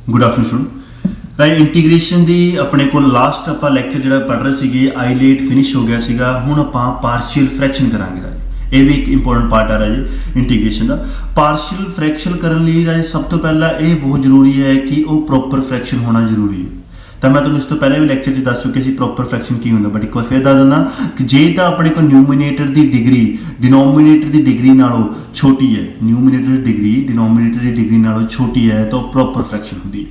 Good afternoon student right integration की अपने को लास्ट आप लैक्चर जो पढ़ रहे थे आईलेट फिनिश हो गया सीगा हुण आपां पार्शियल फ्रैक्शन करांगे राजे ये भी एक इंपोर्टेंट पार्ट आ राजे इंटीग्रेशन का पार्शियल फ्रैक्शन करने लिए राजे सब तो पहला ये बहुत जरूरी है कि वो प्रॉपर फ्रैक्शन होना जरूरी है तो मैं तुहानूं इस तो पहले भी लैक्चर च दस चुके सी प्रॉपर फ्रैक्शन की हुंदा बट एक बार फिर दस दिंदा कि जे तां अपने को न्यूमीनेटर की डिग्री डिनोमीनेटर की डिग्री नालों छोटी है न्यूमीनेटर की डिग्री डिनोमीनेटर की डिग्री नालों छोटी है तो प्रॉपर फ्रैक्शन होंदी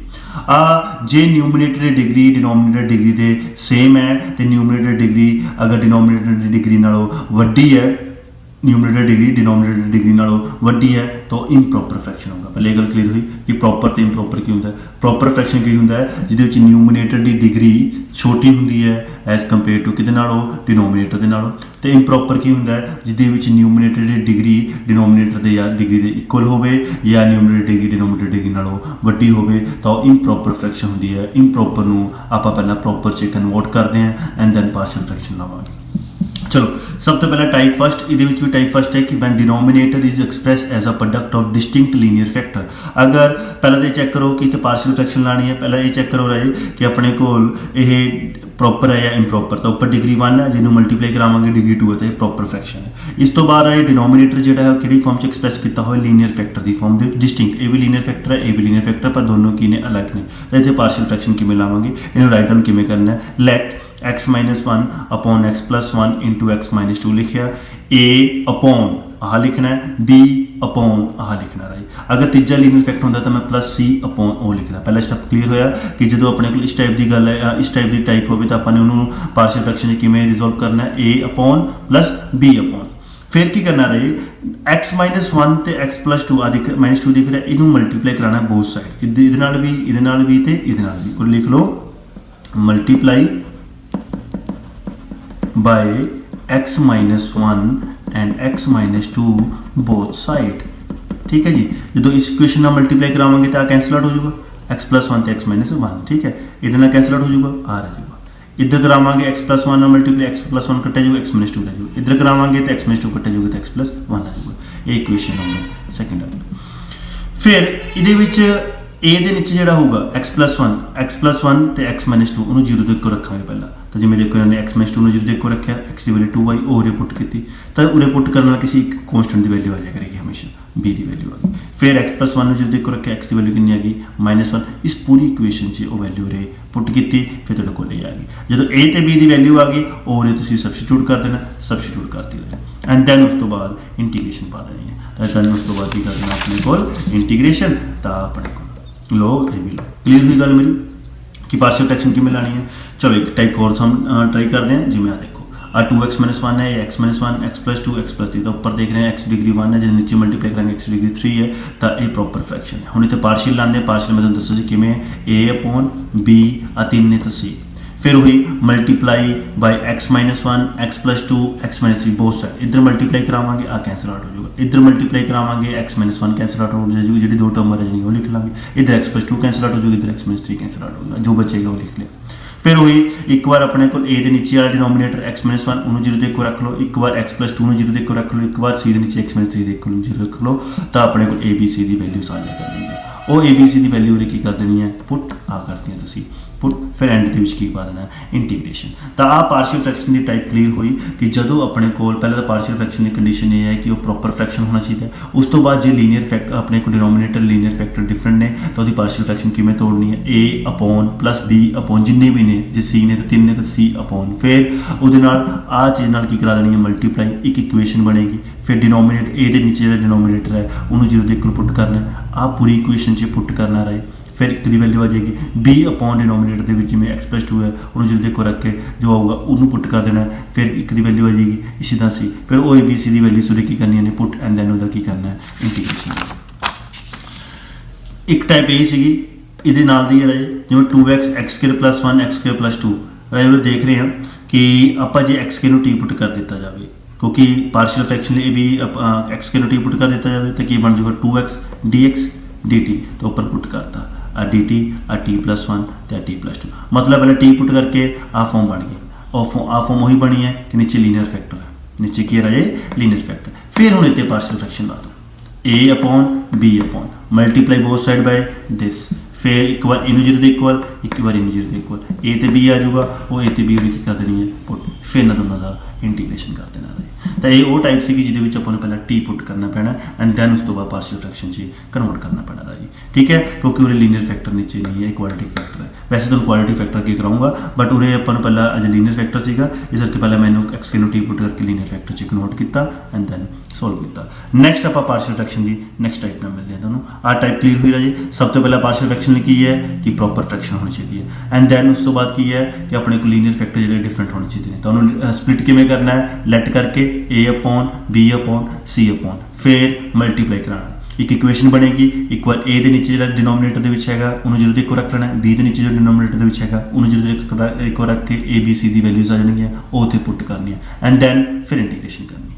है जे न्यूमीनेटर की डिग्री डिनोमीनेटर डिग्री दे सेम है तो न्यूमीनेटर डिग्री अगर डिनोमीनेटर की डिग्री नालों वड्डी है न्यूमीनेटर डिग्री डिनोमीनेटर डिग्री नालों वड्डी है तो इम्प्रॉपर फ्रैक्शन होगा पहले ये गल क्लीयर हुई कि प्रॉपर तो इम्प्रॉपर की होंदा है प्रॉपर फ्रैक्शन की होंदा है जिहदे न्यूमीनेटर की डिग्री छोटी होंदी है एज कंपेयर टू किहदे नालों डिनोमीनेटर दे नालों तो इम्प्रॉपर की होंदा है जिहदे न्यूमीनेटर की डिग्री डिनोमीनेटर दे या डिग्री दे इक्वल होवे या न्यूमीनेटर डिग्री डिनोमीनेटर डिग्री नालों वड्डी होवे तो इम्प्रॉपर फ्रैक्शन होंदी है इम्प्रॉपर नूं आपां पहलां प्रॉपर च कन्वर्ट करते हैं एंड दैन पार्शियल फ्रैक्शन लावांगे चलो सब तो पहला टाइप फर्स्ट ये भी टाइप फर्स्ट है कि when denominator is express as a product of distinct linear factor अगर पहले तो चेक करो कि पार्शियल फ्रैक्शन लानी है पहले ये चेक करो रहे कि अपने को ये प्रॉपर है या इम्प्रॉपर तो उपर डिग्री 1 है जिन्होंने मल्टीप्लाई करावांगे डिग्री 2 है तो ये प्रॉपर फ्रैक्शन है इस तो बाद ये डिनोमीनेटर जो है कि फॉर्म च एक्सप्रैस किया हो लीनियर फैक्टर की फॉर्म के डिस्टिंक्ट ये भी लीनियर फैक्टर है ये भी लीनियर फैक्टर पर दोनों की ने अलग ने तो इतने पार्शियल फ्रैक्शन किमें लावांगे इन्हें राइट डाउन किमें करना है let x minus 1 upon x plus 1 into x minus 2 लिखिया a अपॉन आह लिखना है b अपॉन आह लिखना रही अगर तीजा लीनियर फैक्टर होंदा तो मैं प्लस c अपॉन ओ लिखदा पहला स्टेप क्लीयर होया कि जो अपने को इस टाइप की गल है इस टाइप की टाइप हो तो अपने उन्होंने पार्शियल फ्रैक्शन किमें रिजोल्व करना है a upon plus b upon फिर की करना रहे x माइनस 1 तो x प्लस 2 आदि माइनस 2 दिख रहा है इनू मल्टीप्लाई कराना बोथ साइड ये भी लिख लो multiply by x minus 1 and x minus 2 both side ठीक है जी जो इस इक्वेशन ਨਾਲ मल्टीप्लाई करावांगे तो कैंसल आउट हो जाएगा x plus 1 तो x minus 1 ठीक है इधर ना कैंसल आउट हो जाएगा आ रहा जाएगा इधर करावांगे x plus 1 ਨਾਲ मल्टीप्लाई x plus 1 कटे जाएगा x minus 2 रह जाएगा इधर करावांगे तो x minus 2 कटे जाएगा तो x plus 1 आ जाएगा ये इक्वेशन होगा सेकंड फिर ਇਹਦੇ ਵਿੱਚ ए ਦੇ नीचे ਜਿਹੜਾ ਹੋਊਗਾ x plus 1 ਤੇ x minus 2 ਉਹਨੂੰ 0 ਦੇ ਇੱਕੋ ਰੱਖਾਂਗੇ ਪਹਿਲਾਂ ਤਾਂ ਜਿਵੇਂ ਦੇਖੋ ਇਹਨਾਂ ਨੇ x minus 2 ਨੂੰ 0 ਦੇ ਇੱਕੋ ਰੱਖਿਆ x ਦੀ ਵੈਲਿਊ 2 ਆਈ ਉਹ ਉਰੇ ਪੁੱਟ ਕੀਤੀ ਤਾਂ ਉਰੇ ਪੁੱਟ ਕਰਨ ਨਾਲ ਕਿਸੇ ਇੱਕ ਕਨਸਟੈਂਟ ਦੀ ਵੈਲਿਊ ਆ ਜਾਇਆ ਕਰੇਗੀ ਹਮੇਸ਼ਾ b ਦੀ ਵੈਲਿਊ ਆ ਗਈ ਫਿਰ x plus 1 ਨੂੰ 0 ਦੇ ਇੱਕੋ ਰੱਖਿਆ x ਦੀ ਵੈਲਿਊ ਕਿੰਨੀ ਆ ਗਈ -1 ਇਸ ਪੂਰੀ ਇਕੁਏਸ਼ਨ 'ਚ ਉਹ ਵੈਲਿਊ ਉਰੇ ਪੁੱਟ ਕੀਤੀ ਫਿਰ ਤੁਹਾਡੇ ਕੋਲ ਇਹ ਆ ਗਈ ਜਦੋਂ a ਤੇ b ਦੀ ਵੈਲਿਊ ਆ ਗਈ ਉਹ ਉਰੇ ਤੁਸੀਂ ਸਬਸਟੀਟਿਊਟ ਕਰ ਦੇਣਾ ਸਬਸਟੀਟਿਊਟ ਕਰਤੀ ਉਰੇ ਐਂਡ ਦੈਨ ਉਸ ਤੋਂ ਬਾਅਦ ਇੰਟੀਗ੍ਰੇਸ਼ਨ ਪਾ ਦੇਣੀ ਹੈ ਤਾਂ ਉਸ ਤੋਂ ਬਾਅਦ ਕੀ ਕਰਨਾ ਆਪਣੇ ਕੋਲ इंटीग्रेशन ਤਾਂ ਆਪਣੇ लोग ये भी क्लीयर हुई गल मेरी कि पार्शियल फ्रैक्शन किमें लानी है चलो एक टाइप फोर्थ हम ट्राई करते हैं जिमें देखो 2x माइनस 1 है x minus 1 x plus 2 x plus 3 तो ऊपर देख रहे हैं x डिग्री 1 है जो नीचे मल्टीप्लाई करेंगे x डिग्री 3 है तो ये प्रॉपर फ्रैक्शन है हम इतने पार्शियल लाने पार्शियल में दसो जी किमें a अपॉन b आ 3 ने तो c फिर वही multiply by x minus 1 x plus 2 x minus 3 both side इधर मल्टीप्लाई करावांगे आ कैंसल आउट हो जाएगा इधर मल्टीप्लाई करावांगे x माइनस 1 कैंसल आउट हो जाएगी जी दो टर्म रह जाएगी वो लिख लाँगे इधर x प्लस 2 कैंसल आउट हो जाएगी इधर x माइनस 3 कैंसल आउट होगा जो बचेगा वो लिख लिया फिर वही एक बार अपने को ए के नीचे वाला डिनोमीनेटर x माइनस 1 उन्होंने 0 देखो रख लो एक बार x प्लस 2 उन्होंने 0 देखो रख लो एक बार c के नीचे x माइनस 3 देखो 0 रख लो तो अपने को a b c की वैल्यू साझा कर लेंगे ਉਹ ए बी सी की वैल्यू उरे की कर देनी है पुट आ करती है तुसी पुट फिर एंड के की पा देना इंटीग्रेशन तो आ पार्शियल फ्रैक्शन की टाइप क्लीयर हुई कि जो अपने को पहले तो पार्शियल फ्रैक्शन की कंडीशन ये है कि वो प्रॉपर फ्रैक्शन होना चाहिए उस तो बाद जो लीनियर फैक्टर अपने को डिनोमीनेटर लीनियर फैक्टर डिफरेंट ने तो वो पार्शियल फ्रैक्शन किमें तोड़नी है a upon plus b upon जिन्ने भी ने जो c ने तो 3 ने तो c अपॉन फिर वो आ चीज़ नाल की करा देनी है मल्टीप्लाई एक इक्वेशन बनेगी फिर डिनोमीनेटर ए के नीचे जो डिनोमीनेटर है उन्होंने 0 के इक्वल पुट करना है आ पूरी इक्वेशन च पुट करना रहे फिर एक दी वैल्यू आ जाएगी b अपॉन डिनोमीनेटर के जिमें x प्लस 2 है उन्होंने 0 देखो रख के जो आऊगा उन्होंने पुट कर देना है फिर एक दी वैल्यू आ जाएगी इसी तरह सी फिर ओ ए बी सी की वैल्यू सुरे की करनी है पुट एंड दैन उसका की करना है इंटीग्रेशन एक टाइप यही सी ये नाल दी रहे जिमें 2x x square plus 1 x square plus 2 रहे वो देख रहे हैं कि आप जो x स्क्वायर टी पुट कर दिता जाए क्योंकि पार्शियल फ्रैक्शन लिए भी x स्क्वायर टी पुट कर दिता जाए तो की बन जाएगा 2x dx dt तो ऊपर पुट करता आ डी टी आ टी प्लस 1 तो टी प्लस 2 मतलब पहले टी पुट करके आ फॉर्म बन गई और आ फॉर्म वही बनी है कि नीचे लीनियर फैक्टर है नीचे की रहे लीनियर फैक्टर फिर हम इतने पार्शियल फ्रैक्शन ला दो a upon b upon multiply both side by this फिर एक बार इनू 0 ਦੇ ਇਕੁਅਲ, ਇੱਕ ਵਾਰ ਇਨੂ 0 ਦੇ ਇਕੁਅਲ, ए ਤੇ b ਆ ਜਾਊਗਾ, ਉਹ a ਤੇ b ਨੂੰ ਕੀ ਕਰ ਦੇਣੀ ਹੈ ਪੁੱਟ, ਫਿਰ ਇਹਨਾਂ ਦੋਨਾਂ ਦਾ ਇੰਟੀਗ੍ਰੇਸ਼ਨ ਕਰ ਦੇਣਾ ਹੈ। ਤਾਂ ਇਹ ਉਹ ਟਾਈਪ ਸੀਗੀ ਜਿਹਦੇ ਵਿੱਚ ਆਪਾਂ ਨੂੰ ਪਹਿਲਾਂ ਟੀ ਪੁੱਟ ਕਰਨਾ ਪੈਣਾ ਐਂਡ ਦੈਨ ਉਸ ਤੋਂ ਬਾਅਦ ਪਾਰਸ਼ੀਅਲ ਫ੍ਰੈਕਸ਼ਨ 'ਚ ਕਨਵਰਟ ਕਰਨਾ ਪੈਣਾ ਰਾਜੀ, ਠੀਕ ਹੈ, ਕਿਉਂਕਿ ਉਰੇ ਲੀਨੀਅਰ ਫੈਕਟਰ ਨੀਚੇ ਨਹੀਂ ਹੈ, ਇਕੁਆਲਿਟੀ ਫੈਕਟਰ ਹੈ। ਵੈਸੇ ਤੁਹਾਨੂੰ ਕੁਆਲਿਟੀ ਫੈਕਟਰ ਅੱਗੇ ਕਰਾਊਂਗਾ, ਬਟ ਉਰੇ ਆਪਾਂ ਨੂੰ ਪਹਿਲਾਂ ਅਜ ਲੀਨੀਅਰ ਫੈਕਟਰ ਸੀਗਾ, ਇਸ ਕਰਕੇ ਪਹਿਲਾਂ ਮੈਨੂੰ ਐਕਸ ਨੂੰ ਟੀ ਪੁੱਟ ਕਰਕੇ ਲੀਨੀਅਰ ਫੈਕਟਰ 'ਚ ਕਨਵਰਟ ਕੀਤਾ ਐਂਡ ਦੈਨ ਸੋਲਵ ਕੀਤਾ। ਨੈਕਸਟ ਆਪਾਂ ਪਾਰਸ਼ੀਅਲ ਫ੍ਰੈਕਸ਼ਨ ਦੀ ਨੈਕਸਟ ਟਾਈਪ ਨਾਲ ਮਿਲਦੇ ਹਾਂ ਤੁਹਾਨੂੰ। ਆਹ ਟਾਈਪ ਕਲੀਅਰ ਹੋਈ ਰਾਜੇ। ਸਭ ਤੋਂ ਪਹਿਲਾਂ ਪਾਰਸ਼ੀਅਲ ਫ੍ਰੈਕਸ਼ਨ ਲਈ ਕੀ ਹੈ ਕਿ ਪ੍ਰੋਪਰ ਫ੍ਰੈਕਸ਼ਨ ਹੋਣੀ ਚਾਹੀਦੀ ਹੈ ਐਂਡ ਦੈਨ ਉਸ ਤੋਂ ਬਾਅਦ ਕੀ ਹੈ ਕਿ ਆਪਣੇ ਕੋਲ ਲੀਨੀਅਰ ਫੈਕਟਰ ਜਿਹੜੇ ਡਿਫਰੈਂਟ ਹੋਣੇ ਚਾਹੀਦੇ ਨੇ। ਤੁਹਾਨੂੰ ਸਪਲਿਟ ਕਿਵੇਂ ਕਰਨਾ ਹੈ, ਲੈਟ ਕਰਕੇ a upon b upon c upon, ਫਿਰ ਮਲਟੀਪਲਾਈ ਕਰਾਉਣਾ। ਇੱਕ ਇਕੁਏਸ਼ਨ ਬਣੇਗੀ, ਇੱਕ ਵਾਰ a ਦੇ ਨੀਚੇ ਜਿਹੜਾ ਡਿਨੋਮੀਨੇਟਰ ਦੇ ਵਿੱਚ ਹੈਗਾ ਉਹਨੂੰ 0 ਦੇ ਇੱਕੋ ਰੱਖ ਲੈਣਾ, b ਦੇ ਨੀਚੇ ਜਿਹੜਾ ਡਿਨੋਮੀਨੇਟਰ ਦੇ ਵਿੱਚ ਹੈਗਾ ਉਹਨੂੰ 0 ਦੇ ਇੱਕੋ ਰੱਖ ਕੇ a b c the values ਆ ਜਾਣਗੀਆਂ, ਉਹ ਉੱਥੇ ਪੁੱਟ ਕਰਨੀਆਂ ਐਂਡ ਦੈਨ ਫਿਰ ਇੰਟੀਗ੍ਰੇਸ਼ਨ ਕਰਨੀ।